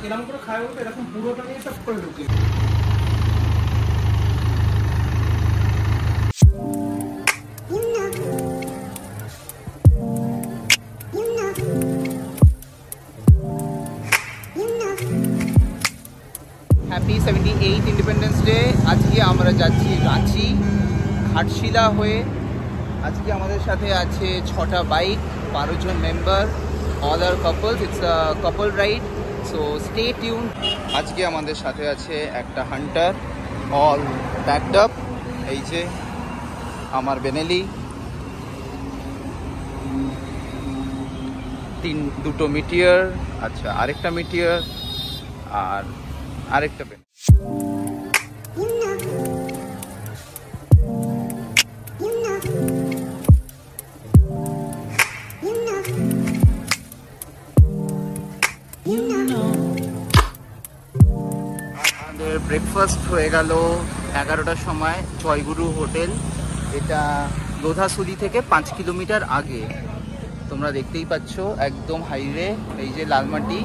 এরকম করে খায় বলতে এরকম পুরোটা নিয়ে সব করে ঢুকে। Happy 78 independence day. আজকে আমরা যাচ্ছি রাঁচি ঘাটশিলা হয়ে। আজকে আমাদের সাথে আছে 6টা বাইক, 12 জন member, all are couples. It's a couple ride, so stay tune. আজকে আমাদের সাথে আছে একটা হান্টার, অল প্যাকড আপ। এই যে আমার বেনেলি, দুটো মিটিয়ার, আচ্ছা আরেকটা মিটিয়ার আর আরেকটা পেন। আমাদের ব্রেকফাস্ট হয়ে গেল 11টার সময় জয়গুরু হোটেল। এটা লোধাসুলি থেকে 5 কিলোমিটার আগে। তোমরা দেখতেই পাচ্ছ একদম হাইওয়ে, এই যে লালমাটি।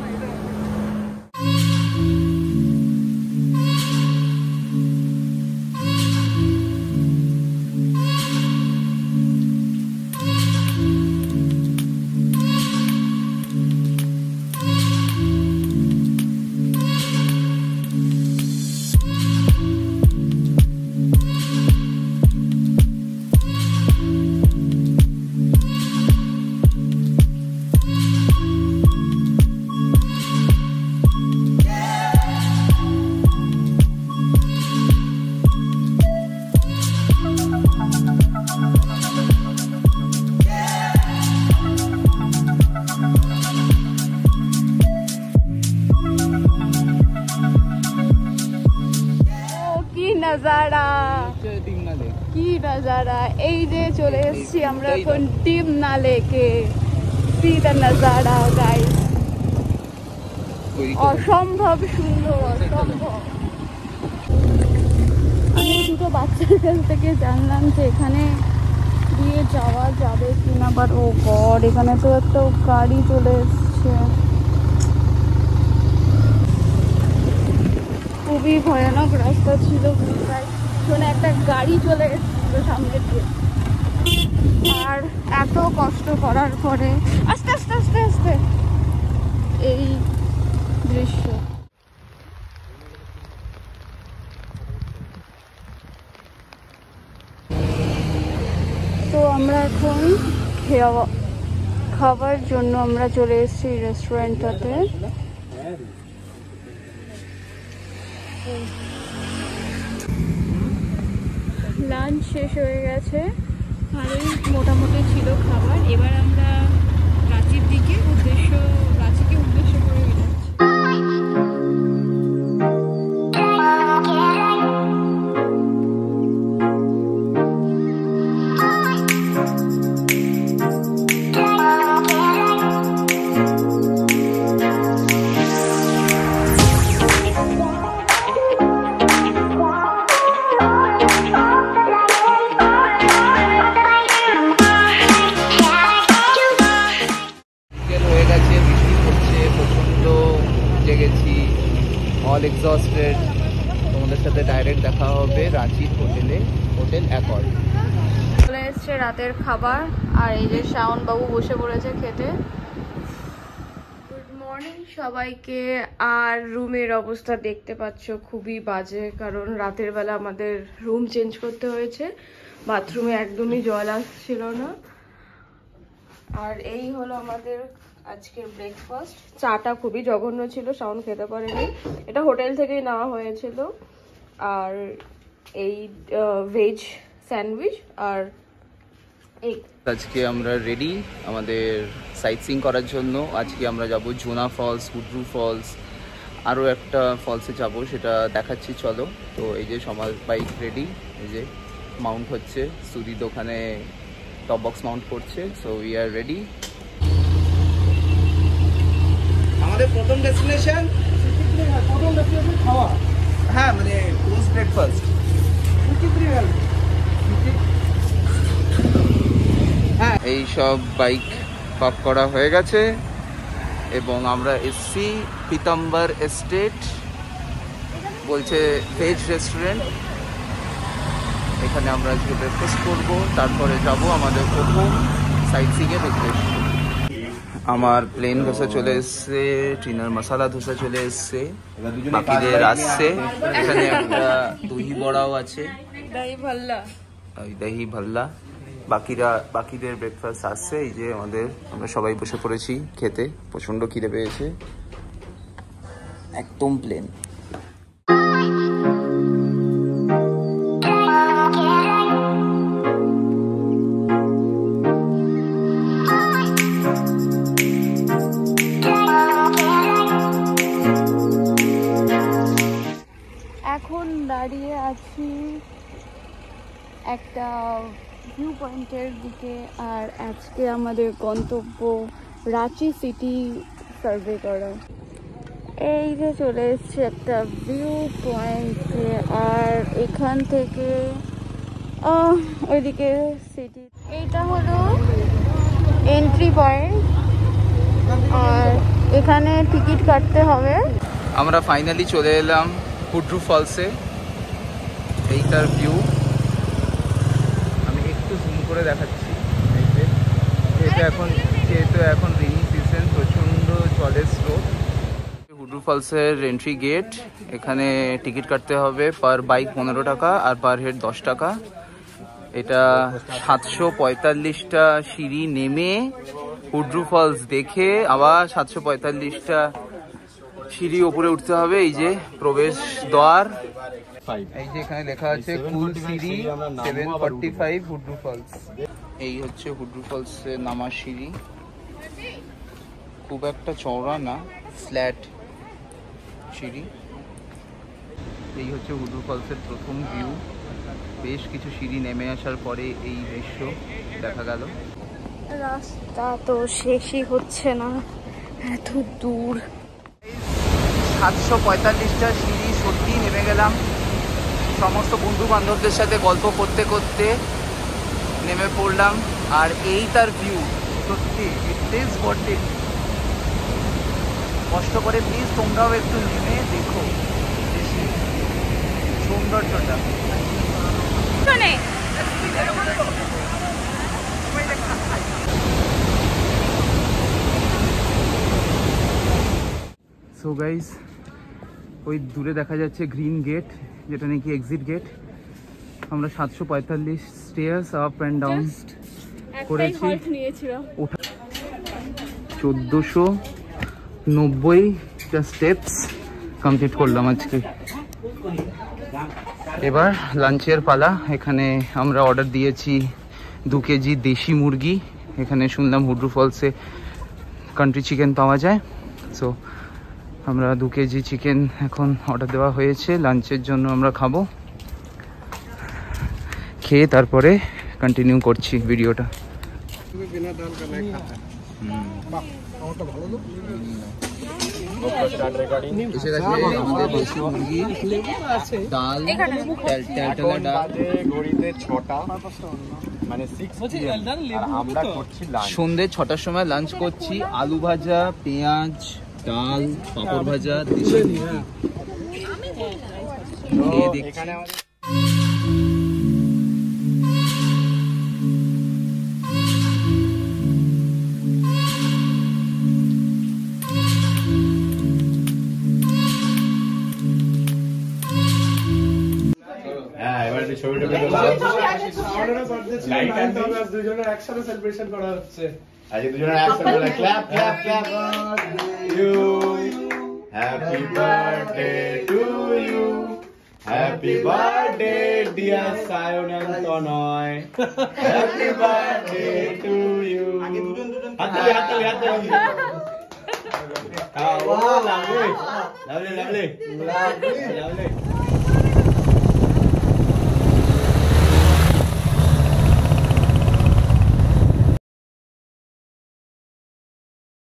नजारा की नजारा এই যে চলে এসেছি আমরা এখন টিমনা লেকে। সি দ্য নজারা গাইস, অসম্ভব সুন্দর, অসম্ভব। আমি দুটো বাচ্চার কাছ থেকে জানলাম যে এখানে দিয়ে যাওয়া যাবে কিনা, বাট ও গড, এখানে তো একটা গাড়ি চলে এসছে। খুবই ভয়ানক রাস্তা ছিল, শোনে একটা গাড়ি চলে এসেছিল সামনে দিয়ে। আর এত কষ্ট করার পরে আস্তে আস্তে আস্তে আস্তে এই দৃশ্য। তো আমরা এখন খাবার জন্য আমরা চলে এসেছি রেস্টুরেন্টটাতে। লাঞ্চ শেষ হয়ে গেছে, ভালোই মোটামুটি ছিল খাবার। এবার আমরা রাঁচির দিকে রাঁচিকে উদ্দেশ্য করে যাচ্ছি। All exhausted. তোমাদের সাথে ডাইরেক্ট দেখা হবে রাঁচির হোটেলে, হোটেল অ্যাকর্ড। চলে এসছে রাতের খাবার, আর এই যে শাওন বাবু বসে পড়েছে খেতে। গুড মর্নিং সবাইকে। আর রুমের অবস্থা দেখতে পাচ্ছ খুবই বাজে, কারণ রাতের বেলা আমাদের রুম চেঞ্জ করতে হয়েছে। বাথরুমে একদমই জল আসছিল না। আর এই হলো আমাদের আজকের ব্রেকফাস্ট। চাটা খুবই জঘন্য ছিল, শাওন খেতে পারেনি। এটা হোটেল থেকেই নেওয়া হয়েছিল। আর এই ভেজ স্যান্ডউইচ আর এগ। আজকে আমরা রেডি আমাদের সাইট সিইং করার জন্য। আজকে আমরা যাব জোনা ফলস, হুড্রু ফলস, আরও একটা ফলসে যাব, সেটা দেখাচ্ছি চলো। তো এই যে সমাজ বাইক রেডি, এই যে মাউন্ট হচ্ছে, সুদীদ ওখানে টপ বক্স মাউন্ট করছে। So we are ready. আমাদের প্রথম ডেস্টিনেশন খাওয়া, হ্যাঁ মানে পোস্ট ব্রেকফাস্ট। হ্যাঁ, এই সব বাইক পার্ক করা হয়ে গেছে এবং আমরা এসছি পীতাম্বর এস্টেট, বলছে ভেজ রেস্টুরেন্ট। এখানে আমরা আজকে ব্রেকফাস্ট করবো, তারপরে যাব আমাদের প্রথম সাইট সিইংয়ের উদ্দেশ্যে। আমার প্লেন ধোসা চলে এসছে, ট্রিনার মশালা ধোসা চলে এসছে, বাকিদের আসছে। এখানে একটা দহি বড়াও আছে, দহি ভাল্লা। বাকিদের ব্রেকফাস্ট আসছে। এই যে আমরা সবাই বসে পড়েছি খেতে, প্রচন্ড খিদে পেয়েছে। একদম প্লেন। এখন দাঁড়িয়ে আছি একটা ভিউ পয়েন্টের দিকে, আর আজকে আমাদের গন্তব্য রাঁচি সিটি সার্ভে করা। এই যে চলে এসছে একটা ভিউ পয়েন্টে, আর এখান থেকে ওইদিকে সিটি। এইটা হলো এন্ট্রি পয়েন্ট, আর এখানে টিকিট কাটতে হবে। আমরা ফাইনালি চলে এলাম হুড্রু ফলসে। এইটার ভিউ আমি একটু জুম করে দেখাচ্ছি। যেহেতু এখন রেইনি সিজন, প্রচণ্ড জলের স্রোত। হুড্রু ফলসের এন্ট্রি গেট, এখানে টিকিট কাটতে হবে পার বাইক 15 টাকা আর পার হেড 10 টাকা। এটা 745টা সিঁড়ি নেমে হুড্রু ফলস দেখে আবার 745টা সিঁড়ি উপরে উঠতে হবে। এই যে প্রবেশ দ্বার, এই যে এখানে লেখা আছে কুল সিঁড়ি 745 হুড্রু ফলস। এই হচ্ছে হুড্রু ফলসের নামার সিঁড়ি, খুব একটা চওড়া না, ফ্ল্যাট সিঁড়ি। এই হচ্ছে হুড্রু ফলসের প্রথম ভিউ। বেশ কিছু সিঁড়ি নেমে আসার পরে এই দৃশ্য দেখা গেল। রাস্তা তো শেষই হচ্ছে না, এত দূর। 745টা সিঁড়ি সত্যি নেমে গেলাম। সমস্ত বন্ধু বান্ধবদের সাথে গল্প করতে করতে নেমে পড়লাম, আর এই তার ভিউ। সত্যি ইট ইজ ওয়ার্থ ইট। কষ্ট করে প্লিজ তোমরাও একটু নেমে দেখো সৌন্দর্যটা। সো গাইস, ওই দূরে দেখা যাচ্ছে গ্রিন গেট, যেটা নাকি এক্সিট গেট। আমরা 745 স্টেয়ার্স আপ অ্যান্ড ডাউন করেছি। 1490টা স্টেপস কমপ্লিট করলাম আজকে। এবার লাঞ্চের পালা। এখানে আমরা অর্ডার দিয়েছি 2 কেজি দেশি মুরগি। এখানে শুনলাম হুড্রু ফলসে কান্ট্রি চিকেন পাওয়া যায়, সো আমরা 2 কেজি চিকেন এখন অর্ডার দেওয়া হয়েছে। লাঞ্চের জন্য আমরা খাবো, খেয়ে তারপরে কন্টিনিউ করছি ভিডিওটা। এসে গেছে আমাদের দেশি মুরগি, ডাল, ঘড়িতে 6টা মানে 6 আমরা করছি লাঞ্চ। সন্ধ্যে 6টার সময় লাঞ্চ করছি। আলু ভাজা, পেঁয়াজ, ডাল, পাঁপড় ভাজা, দেশি মুরগি খেয়ে দেখছি। দুজনের একসাথে সেলিব্রেশন করা হচ্ছে। আজকে দুজনের একসাথে clap clap clap you happy birthday to you, happy birthday dear Sayan Tanay, happy birthday to you. হাততালি হাততালি হাততালি। Lovely lovely lovely lovely.